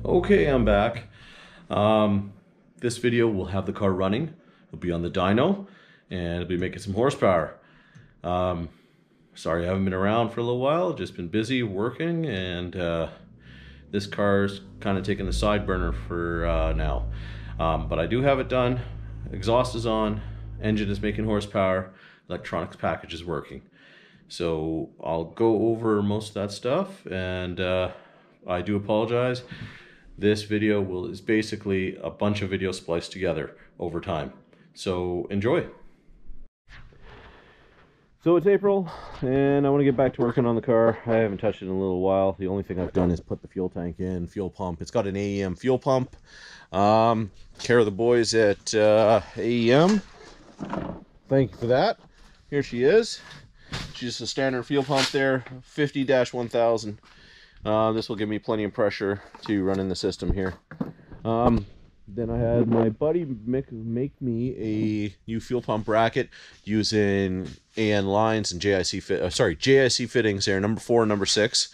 Okay, I'm back. This video will have the car running. It'll be on the dyno and it'll be making some horsepower. Sorry I haven't been around for a little while, just been busy working, and this car's kind of taking the side burner for now. But I do have it done. Exhaust is on, engine is making horsepower, electronics package is working. So I'll go over most of that stuff, and I do apologize. This video is basically a bunch of videos spliced together over time. So enjoy. So it's April, and I want to get back to working on the car. I haven't touched it in a little while. The only thing I've done is put the fuel tank in, fuel pump. It's got an AEM fuel pump. Care of the boys at AEM. Thank you for that. Here she is. She's just a standard fuel pump there, 50-1000. This will give me plenty of pressure to run in the system here. Then I had my buddy make me a new fuel pump bracket using AN lines and JIC fittings there, number 4 and number 6,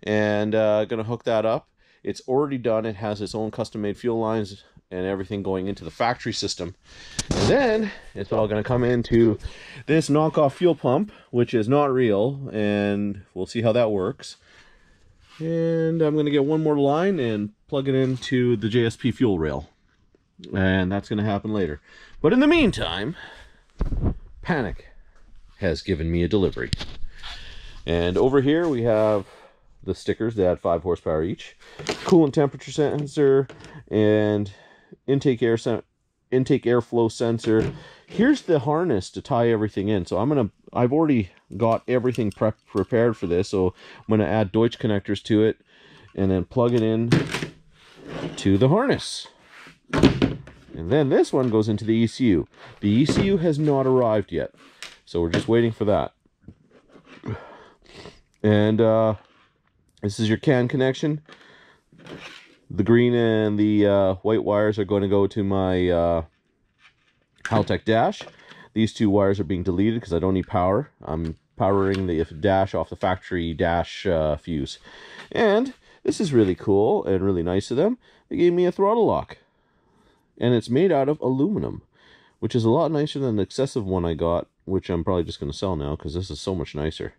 and gonna hook that up. It's already done. It has its own custom made fuel lines and everything going into the factory system, and then it's all gonna come into this knockoff fuel pump, which is not real, and we'll see how that works. And I'm going to get one more line and plug it into the JSP fuel rail. And that's going to happen later. But in the meantime, Panic has given me a delivery. And over here we have the stickers that add 5 horsepower each. Coolant temperature sensor and intake airflow sensor. Here's the harness to tie everything in. So I've already got everything prepared for this. So I'm going to add Deutsch connectors to it and then plug it in to the harness. And then this one goes into the ECU. The ECU has not arrived yet, so we're just waiting for that. And this is your CAN connection. The green and the white wires are going to go to my Haltech dash. These 2 wires are being deleted because I don't need power. I'm powering the dash off the factory dash fuse. And this is really cool and really nice of them. They gave me a throttle lock. And it's made out of aluminum, which is a lot nicer than the excessive one I got, which I'm probably just going to sell now because this is so much nicer.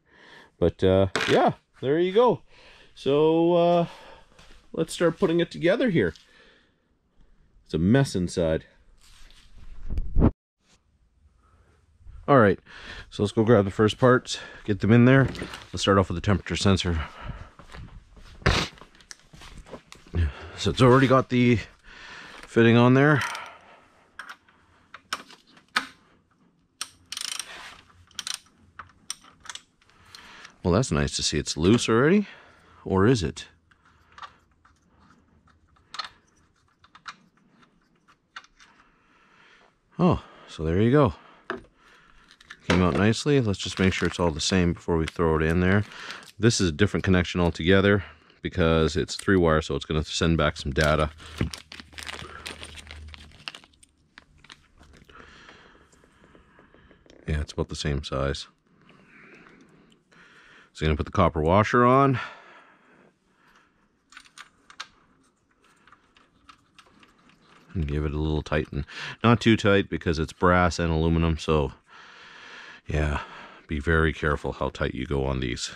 But yeah, there you go. So let's start putting it together here. It's a mess inside. All right, so let's go grab the first parts, get them in there. Let's start off with the temperature sensor. So it's already got the fitting on there. Well, that's nice to see. It's loose already, or is it? Oh, so there you go. Came out nicely. Let's just make sure it's all the same before we throw it in there. This is a different connection altogether because it's 3 wire, so it's going to send back some data. Yeah, it's about the same size. So I'm going to put the copper washer on. And give it a little tighten. Not too tight because it's brass and aluminum, so yeah, be very careful how tight you go on these.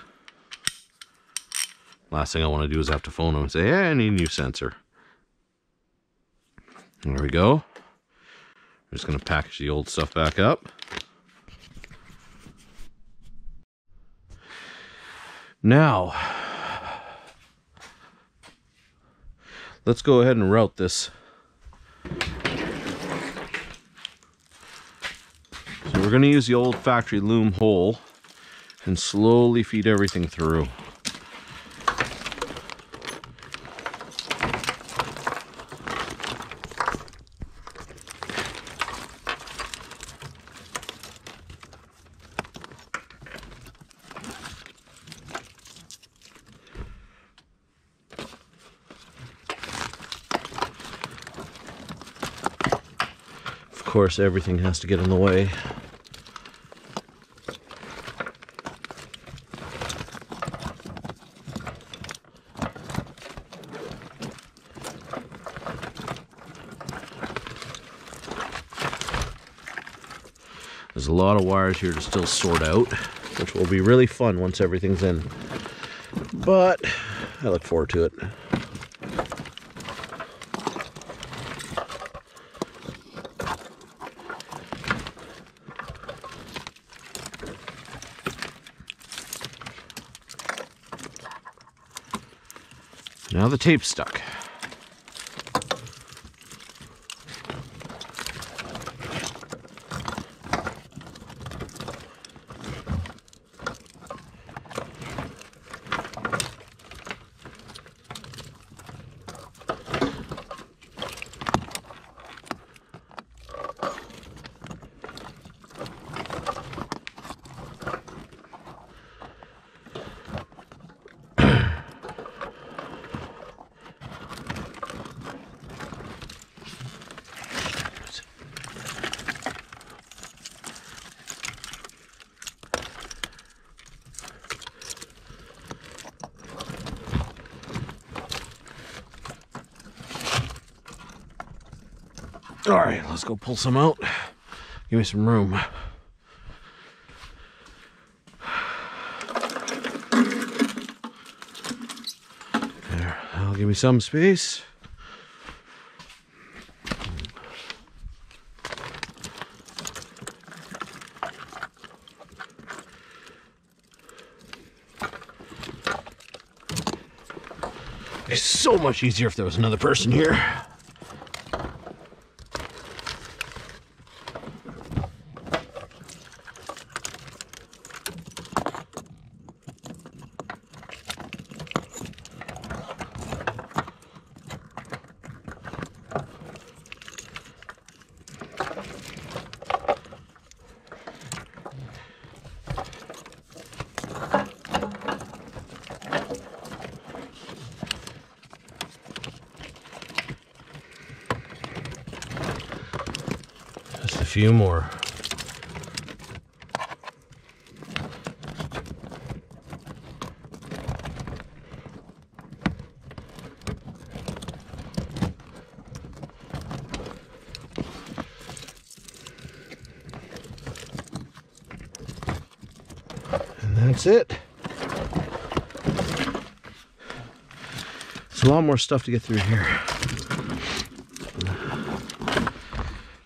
Last thing I want to do is have to phone them and say, hey, I need a new sensor. There we go. I'm just going to package the old stuff back up. Now, let's go ahead and route this. So we're going to use the old factory loom hole and slowly feed everything through. Of course, everything has to get in the way. There's a lot of wires here to still sort out, which will be really fun once everything's in. But I look forward to it. Now the tape's stuck. All right, let's go pull some out. Give me some room. There, that'll give me some space. It's so much easier if there was another person here. Just a few more. And that's it. There's a lot more stuff to get through here.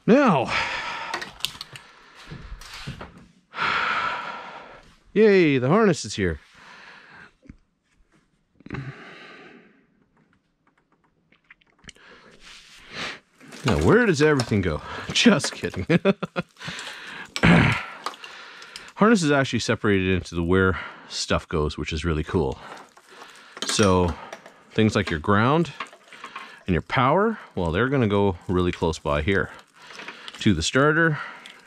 Now, yay, the harness is here. Now, where does everything go? Just kidding. Harness is actually separated into the where stuff goes, which is really cool. So, things like your ground and your power, well, they're going to go really close by here to the starter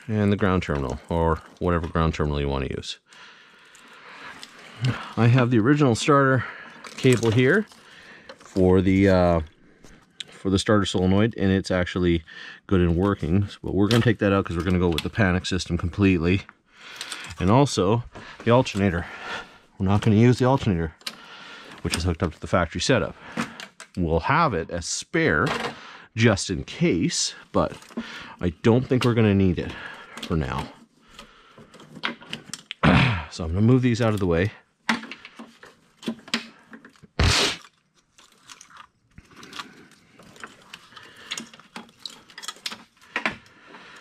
and the ground terminal, or whatever ground terminal you want to use. I have the original starter cable here for the starter solenoid, and it's actually good and working. But we're going to take that out because we're going to go with the panic system completely. And also the alternator. We're not going to use the alternator, which is hooked up to the factory setup. We'll have it as spare just in case, but I don't think we're going to need it for now. So I'm going to move these out of the way.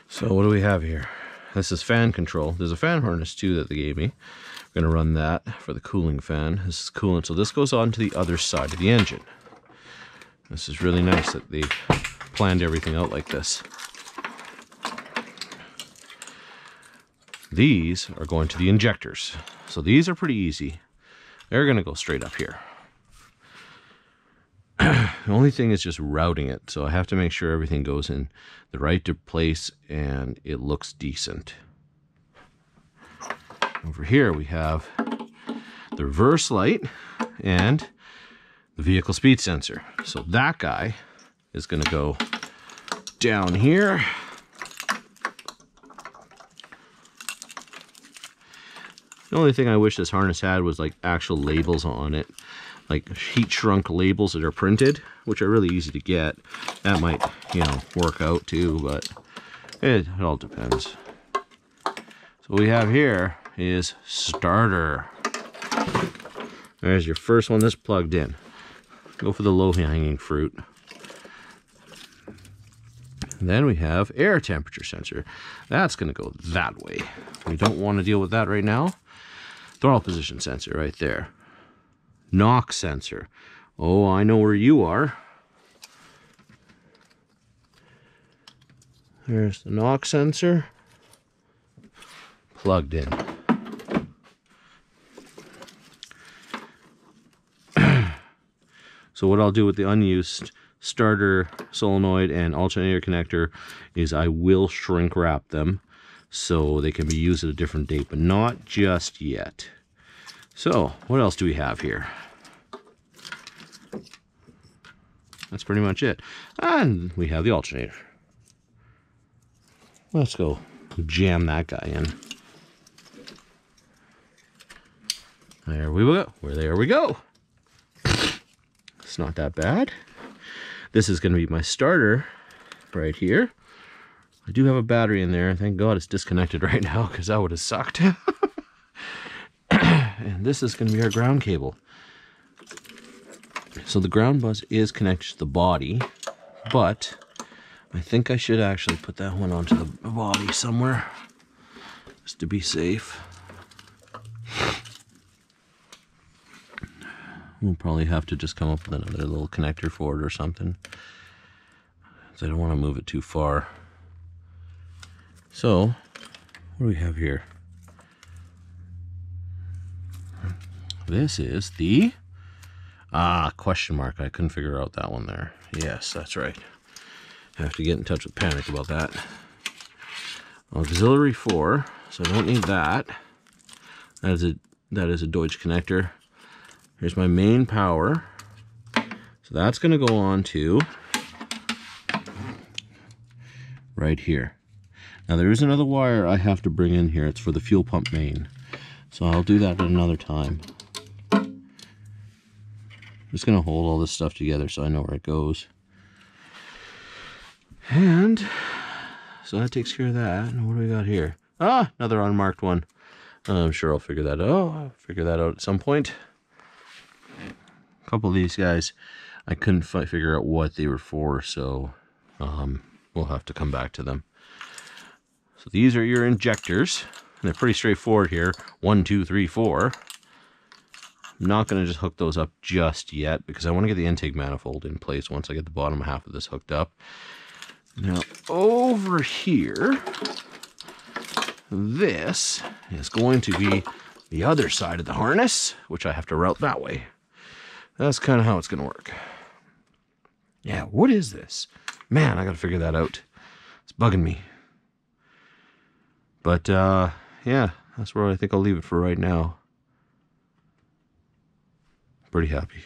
So what do we have here? This is fan control. There's a fan harness too that they gave me. I'm going to run that for the cooling fan. This is coolant. So this goes on to the other side of the engine. This is really nice that they planned everything out like this. These are going to the injectors. So these are pretty easy. They're going to go straight up here. The only thing is just routing it. So I have to make sure everything goes in the right place and it looks decent. Over here we have the reverse light and the vehicle speed sensor. So that guy is going to go down here. The only thing I wish this harness had was like actual labels on it, like heat shrunk labels that are printed, which are really easy to get. That might, you know, work out too, but it all depends. So what we have here is starter. There's your first one that's plugged in. Go for the low-hanging fruit. And then we have air temperature sensor. That's going to go that way. We don't want to deal with that right now. Throttle position sensor right there. Knock sensor. Oh, I know where you are. There's the knock sensor. Plugged in. So what I'll do with the unused starter solenoid and alternator connector is I will shrink wrap them so they can be used at a different date, but not just yet. So what else do we have here? That's pretty much it. And we have the alternator. Let's go jam that guy in. There we go. There we go. It's not that bad. This is going to be my starter right here. I do have a battery in there. Thank God it's disconnected right now because that would have sucked. And this is going to be our ground cable. So the ground bus is connected to the body, but I think I should actually put that one onto the body somewhere just to be safe. We'll probably have to just come up with another little connector for it or something, because I don't want to move it too far. So, what do we have here? This is the question mark. I couldn't figure out that one there. Yes, that's right. I have to get in touch with Panic about that. Auxiliary 4, so I don't need that. That is a Deutsch connector. Here's my main power. So that's going to go on to right here. Now there is another wire I have to bring in here. It's for the fuel pump main. So I'll do that at another time. I'm just going to hold all this stuff together so I know where it goes. And so that takes care of that. And what do we got here? Ah, another unmarked one. I'm sure I'll figure that out. I'll figure that out at some point. A couple of these guys, I couldn't figure out what they were for, so we'll have to come back to them. So these are your injectors. And they're pretty straightforward here. 1, 2, 3, 4. I'm not going to just hook those up just yet because I want to get the intake manifold in place once I get the bottom half of this hooked up. Now, over here, this is going to be the other side of the harness, which I have to route that way. That's kind of how it's going to work. Yeah, what is this? Man, I got to figure that out. It's bugging me. But, yeah, that's where I think I'll leave it for right now. Pretty happy.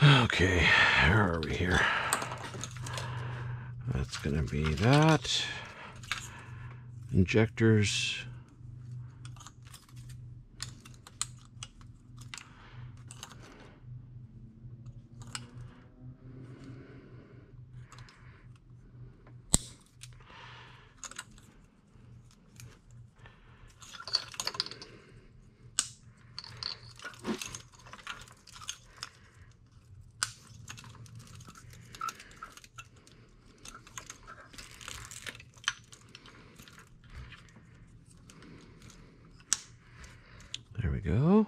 Okay, where are we here? That's going to be that. Injectors. There we go.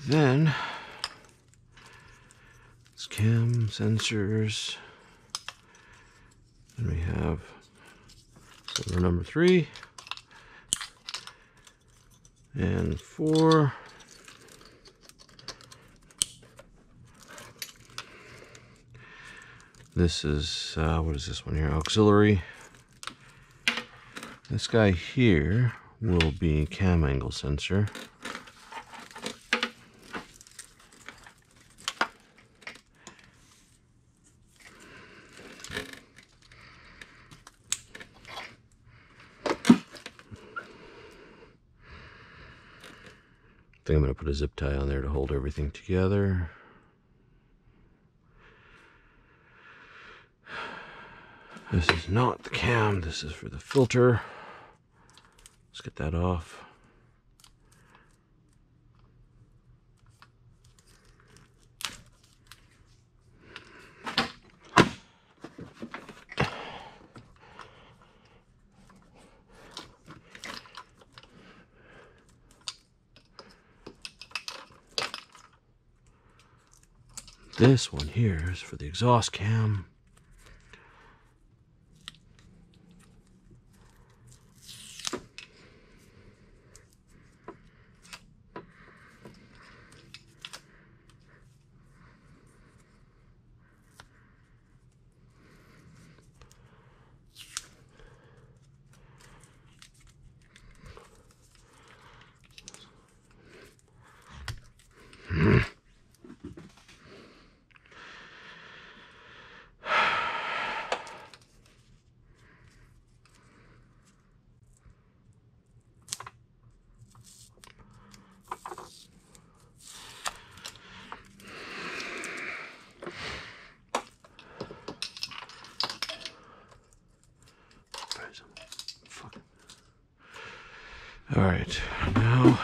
Then it's cam sensors. Then we have cylinder number 3 and 4. This is what is this one here? Auxiliary. This guy here will be cam angle sensor. I think I'm going to put a zip tie on there to hold everything together. This is not the cam, this is for the filter. Let's get that off. This one here is for the exhaust cam. All right, now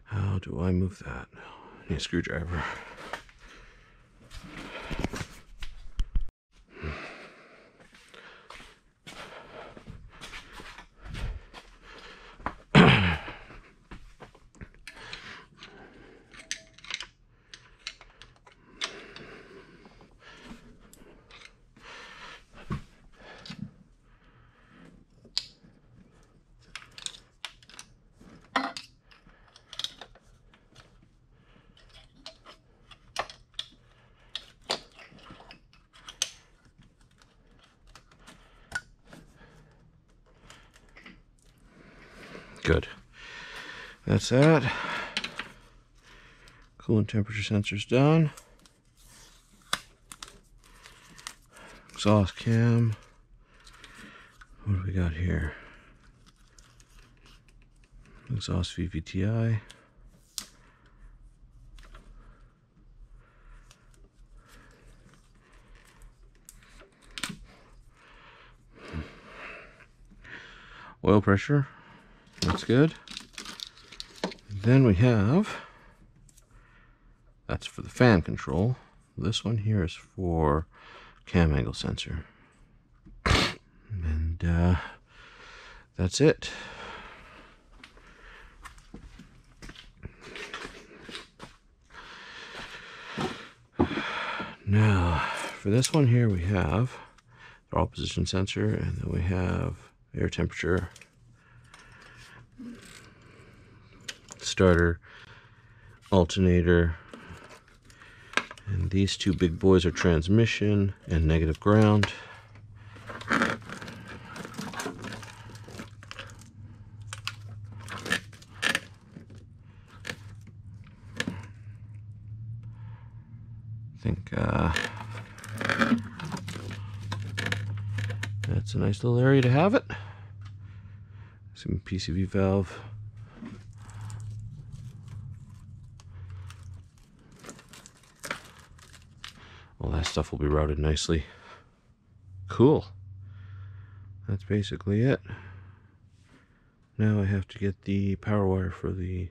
how do I move that? I need a screwdriver. Good. That's that. Coolant temperature sensor's done. Exhaust cam. What do we got here? Exhaust VVTI. Oil pressure. That's good. Then we have, that's for the fan control. This one here is for cam angle sensor. And that's it. Now, for this one here we have throttle position sensor, and then we have air temperature, starter, alternator, and these two big boys are transmission and negative ground. I think that's a nice little area to have it. Some PCV valve. All that stuff will be routed nicely. Cool. That's basically it. Now I have to get the power wire for the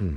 Go.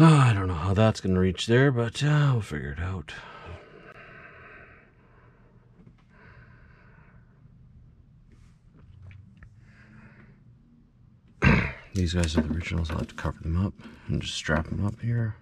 I don't know how that's going to reach there, but we'll figure it out. These guys are the originals. I'll have to cover them up and just strap them up here.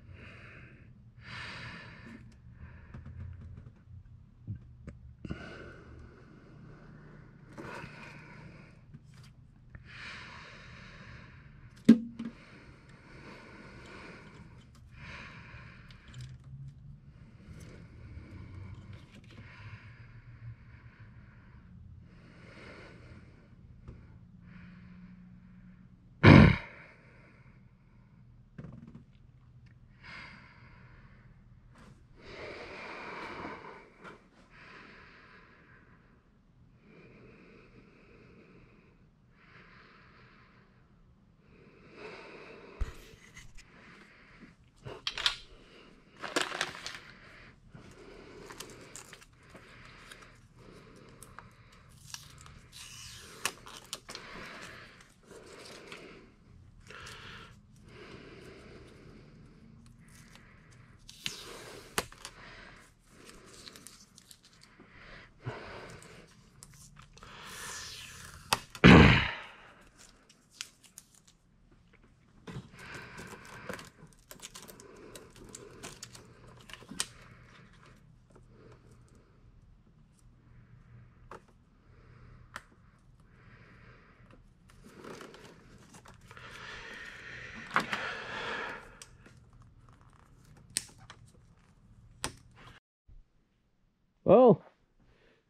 Well,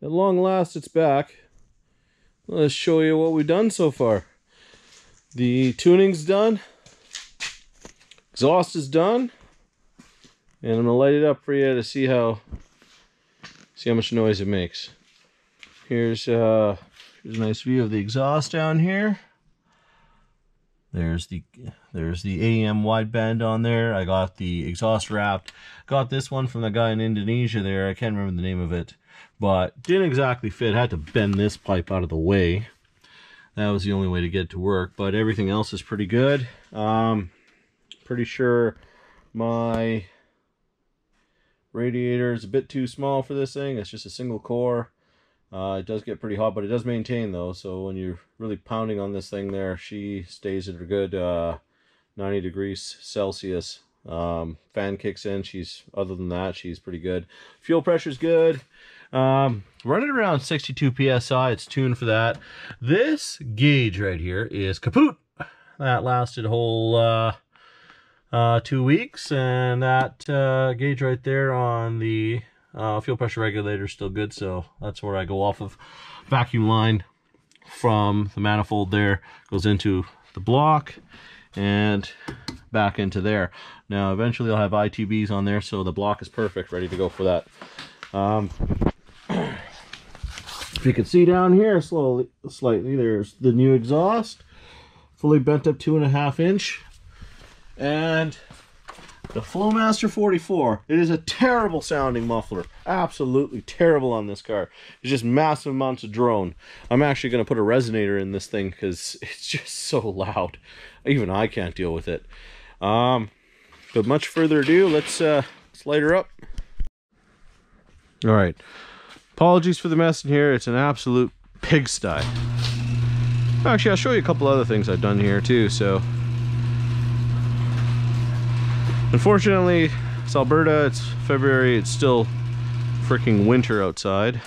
at long last it's back. Let's show you what we've done so far. The tuning's done. Exhaust is done. And I'm gonna light it up for you to see how much noise it makes. Here's a nice view of the exhaust down here. There's the AM wideband on there. I got the exhaust wrapped. Got this one from the guy in Indonesia there. I can't remember the name of it, but didn't exactly fit. I had to bend this pipe out of the way. That was the only way to get it to work, but everything else is pretty good. Pretty sure my radiator is a bit too small for this thing. It's just a single core. It does get pretty hot, but it does maintain though, so when you're really pounding on this thing there, she stays at a good 90 degrees Celsius. Fan kicks in. Other than that, she's pretty good. Fuel pressure's good. Running around 62 psi. It's tuned for that. This gauge right here is kaput. That lasted a whole 2 weeks, and that gauge right there on the fuel pressure regulator is still good, so that's where I go off of. Vacuum line from the manifold there goes into the block and back into there. Now eventually I'll have ITBs on there, so the block is perfect, ready to go for that. If you can see down here slightly, there's the new exhaust, fully bent up 2.5 inch, and the Flowmaster 44. It is a terrible sounding muffler. Absolutely terrible on this car. It's just massive amounts of drone. I'm actually going to put a resonator in this thing because it's just so loud. Even I can't deal with it. But much further ado, let's light her up. Alright. Apologies for the mess in here. It's an absolute pigsty. Actually, I'll show you a couple other things I've done here too. So, unfortunately, it's Alberta, it's February, it's still freaking winter outside.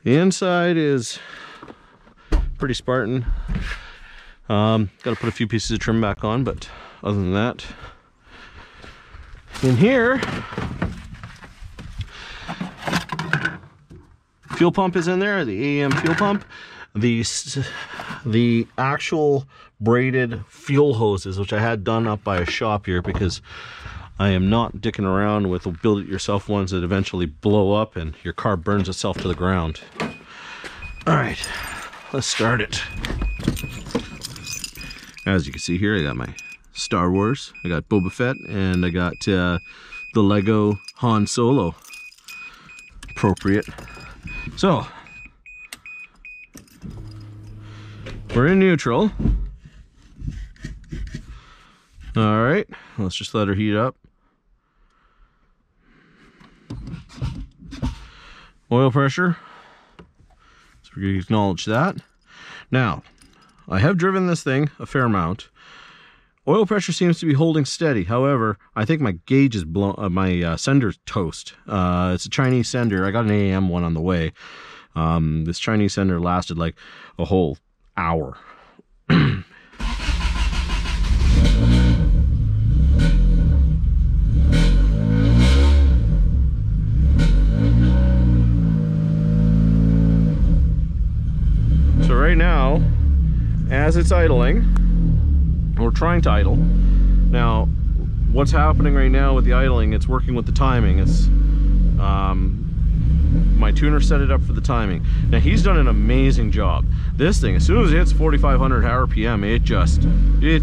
The inside is pretty Spartan. Got to put a few pieces of trim back on, but other than that, in here, fuel pump is in there, the AM fuel pump. The actual braided fuel hoses, which I had done up by a shop here because I am not dicking around with build it yourself ones that eventually blow up and your car burns itself to the ground. Alright, let's start it. As you can see here, I got my Star Wars, I got Boba Fett, and I got the Lego Han Solo. Appropriate. So, we're in neutral. Alright, let's just let her heat up. Oil pressure. So we're going to acknowledge that. Now, I have driven this thing a fair amount. Oil pressure seems to be holding steady. However, I think my gauge is blown, my sender's toast. It's a Chinese sender. I got an AM one on the way. This Chinese sender lasted like a whole hour. So right now, as it's idling, we're trying to idle. Now, what's happening right now with the idling, it's working with the timing. It's my tuner set it up for the timing. Now he's done an amazing job. This thing, as soon as it hits 4,500 RPM, it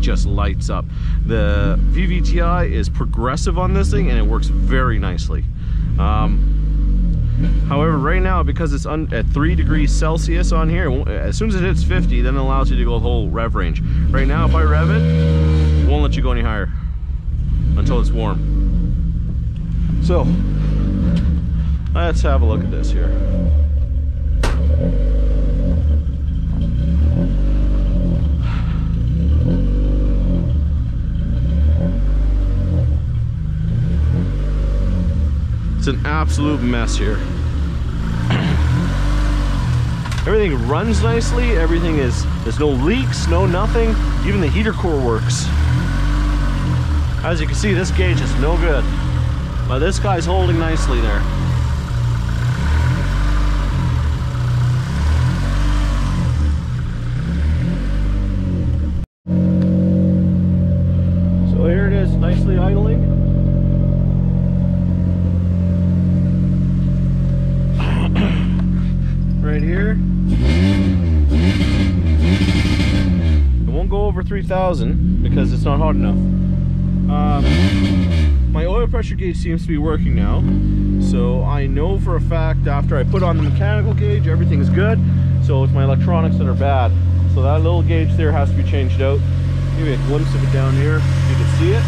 just lights up. The VVTi is progressive on this thing, and it works very nicely. However, right now, because it's at 3 degrees Celsius on here, as soon as it hits 50, then it allows you to go the whole rev range. Right now, if I rev it won't let you go any higher until it's warm. So, let's have a look at this here. It's an absolute mess here. Everything runs nicely, there's no leaks, no nothing. Even the heater core works. As you can see, this gauge is no good. But this guy's holding nicely there. idling. Right here. It won't go over 3,000 because it's not hot enough. My oil pressure gauge seems to be working now, so I know for a fact after I put on the mechanical gauge everything's good. So it's my electronics that are bad. So that little gauge there has to be changed out. Give you a glimpse of it down here, you can see it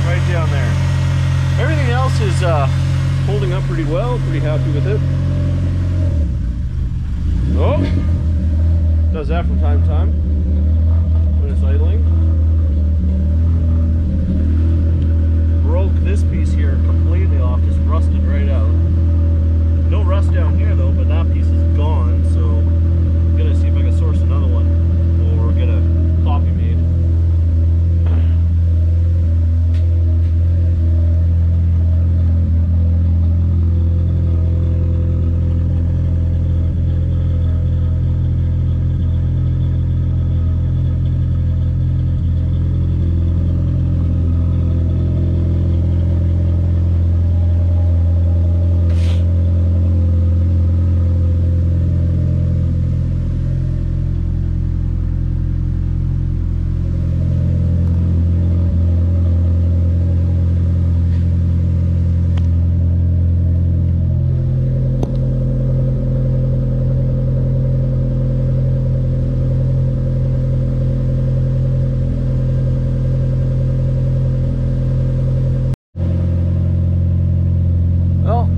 right down there. Everything else is holding up pretty well. Pretty happy with it. Oh, does that from time to time when it's idling. Broke this piece here completely off, just rusted right out. No rust down here though, but that piece is gone, so I'm gonna see if I can source another one or get a copy made.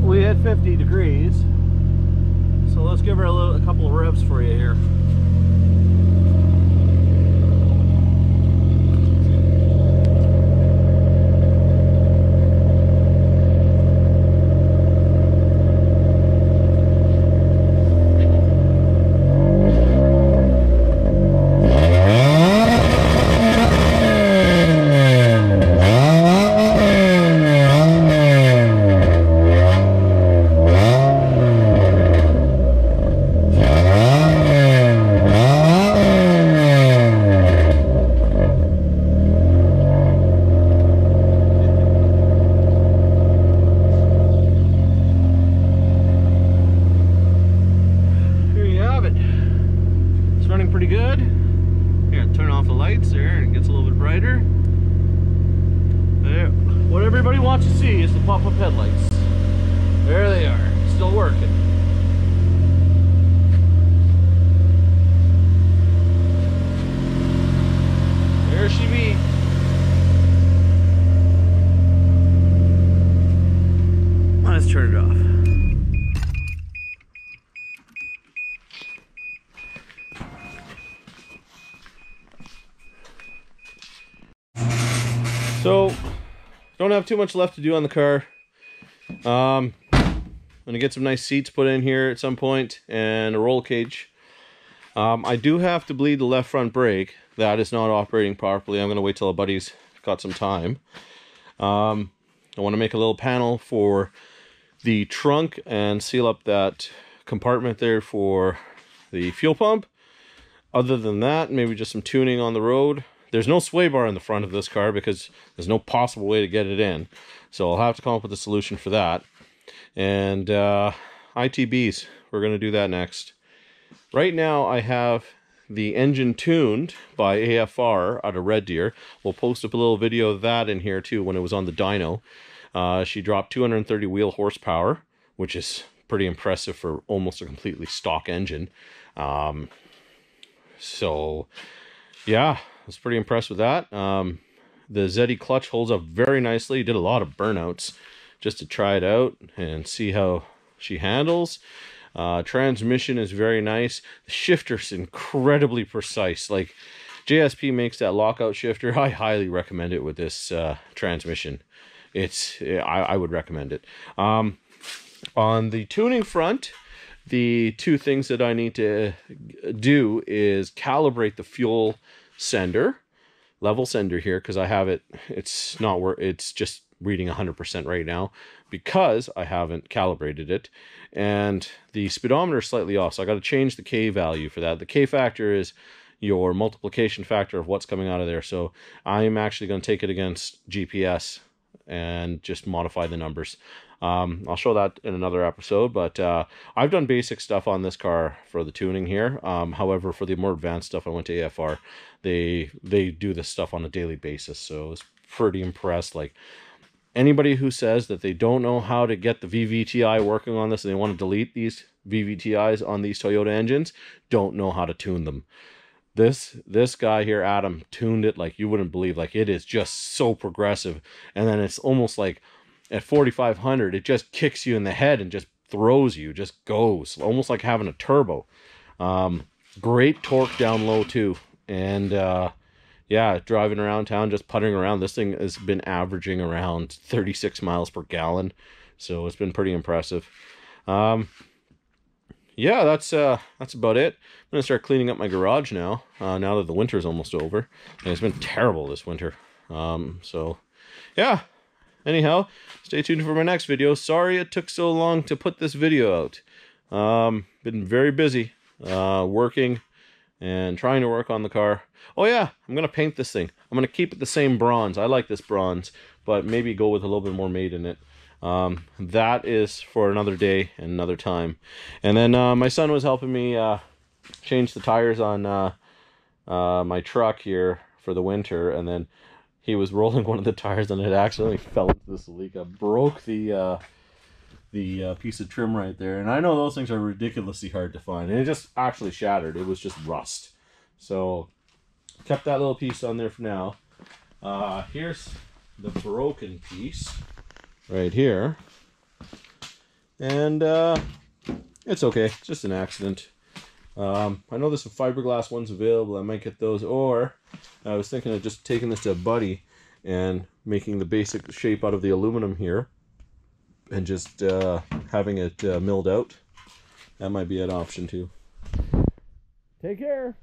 We hit 50 degrees, so let's give her a couple of revs for you here. Pretty good. Here, turn off the lights there and it gets a little bit brighter. There. What everybody wants to see is the pop-up headlights. There they are, still working. There she be. Let's turn it off. So, don't have too much left to do on the car. I'm gonna get some nice seats put in here at some point and a roll cage. I do have to bleed the left front brake. That is not operating properly. I'm gonna wait till a buddy's got some time. I want to make a little panel for the trunk and seal up that compartment there for the fuel pump. Other than that, maybe just some tuning on the road. There's no sway bar in the front of this car because there's no possible way to get it in. So I'll have to come up with a solution for that. And ITBs, we're going to do that next. Right now I have the engine tuned by AFR out of Red Deer. We'll post up a little video of that in here too when it was on the dyno. She dropped 230 wheel horsepower, which is pretty impressive for almost a completely stock engine. So yeah, I was pretty impressed with that. The ZE clutch holds up very nicely. Did a lot of burnouts just to try it out and see how she handles. Transmission is very nice. The shifter's incredibly precise. Like, JSP makes that lockout shifter. I highly recommend it with this transmission. I would recommend it. On the tuning front, the two things that I need to do is calibrate the fuel sender, level sender here, because I have it, it's just reading 100% right now because I haven't calibrated it, and the speedometer is slightly off, so I got to change the K value for that. The K factor is your multiplication factor of what's coming out of there. So I'm actually going to take it against GPS and just modify the numbers. I'll show that in another episode, but I've done basic stuff on this car for the tuning here. However, for the more advanced stuff, I went to AFR. They do this stuff on a daily basis, so I was pretty impressed. Like, anybody who says that they don't know how to get the VVTi working on this and they want to delete these VVTis on these Toyota engines, don't know how to tune them. This guy here, Adam, tuned it like you wouldn't believe. Like, it is just so progressive, and then it's almost like at 4,500 it just kicks you in the head and just throws you, just goes almost like having a turbo. Great torque down low too, and yeah, driving around town, just putting around, this thing has been averaging around 36 miles per gallon, so it's been pretty impressive. Yeah, that's about it. I'm gonna start cleaning up my garage now, now that the winter's almost over, and it's been terrible this winter. So yeah, anyhow, stay tuned for my next video. Sorry it took so long to put this video out. Been very busy working and trying to work on the car. Oh yeah, I'm gonna paint this thing. I'm gonna keep it the same bronze. I like this bronze, but maybe go with a little bit more matte in it. That is for another day and another time. And then my son was helping me change the tires on my truck here for the winter, and then he was rolling one of the tires and it accidentally fell into the Celica, broke the piece of trim right there. And I know those things are ridiculously hard to find, and it just actually shattered. It was just rust. So kept that little piece on there for now. Here's the broken piece right here, and it's okay, it's just an accident. I know there's some fiberglass ones available. I might get those, or I was thinking of just taking this to a buddy and making the basic shape out of the aluminum here and just having it milled out. That might be an option too. Take care.